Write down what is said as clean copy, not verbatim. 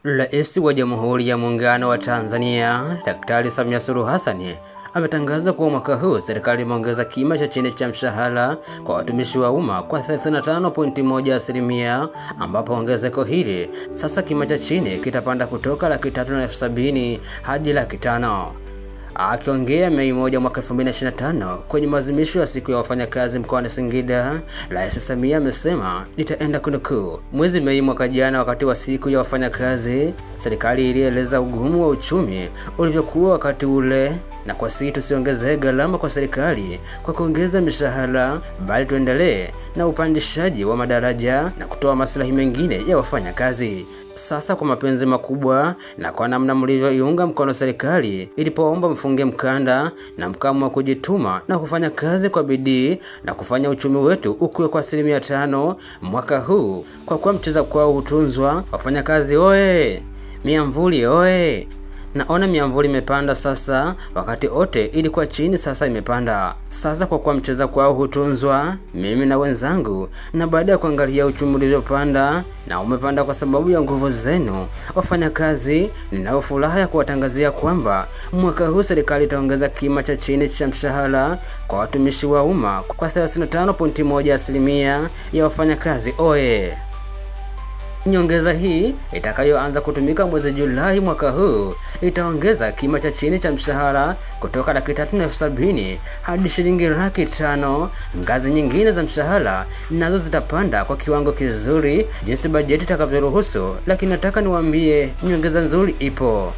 Rais wa Jamhuri ya Muungano wa Tanzania, Daktari Samia Suluhu Hassan ametangaza kuwa mwaka huu serikali imeongeza kima cha chini cha mshahara kwa watumishi wa umma kwa 35.1%, ambapo ongezeko hili sasa kima cha chini kitapanda kutoka Laki370,000 hadi Laki5. Akiongea Mei 1 mwaka 2025 kwenye maadhimisho ya siku ya wafanyakazi mkoani Singida, Rais Samia amesema, nitaenda kunukuu, mwezi Mei mwaka jana wakati wa siku ya wafanyakazi, serikali ilieleza ugumu wa uchumi ulivyokuwa wakati ule, na kwa sisi tusiongezee gharama kwa serikali kwa kuongeza mishahara, bali tuendelee na upandishaji wa madaraja na kutoa maslahi mengine ya wafanyakazi. Sasa kwa mapenzi makubwa na kwa namna mlivyoiunga mkono serikali ilipoomba mfunge mkanda na mkamo wa kujituma na kufanya kazi kwa bidii na kufanya uchumi wetu ukue kwa 5% mwaka huu, kwa kuwa mcheza kwao hutunzwa, wafanyakazi oe, miamvuli oe. Naona miamvuli imepanda sasa, wakati ote ilikuwa chini, sasa imepanda. Sasa kwa kuwa mcheza kwao hutunzwa, mimi na wenzangu, na baada ya kuangalia uchumi uliopanda na umepanda kwa sababu ya nguvu zenu wafanyakazi, ninao furaha ya kuwatangazia kwamba mwaka huu serikali itaongeza kima cha chini cha mshahara kwa watumishi wa umma kwa 35.1% ya wafanyakazi oe. Nyongeza hii itakayoanza kutumika mwezi Julai mwaka huu itaongeza kima cha chini cha mshahara kutoka Laki370,000 hadi shilingi Laki5. Ngazi nyingine za mshahara nazo zitapanda kwa kiwango kizuri jinsi bajeti itakavyoruhusu, lakini nataka niwaambie nyongeza nzuri ipo.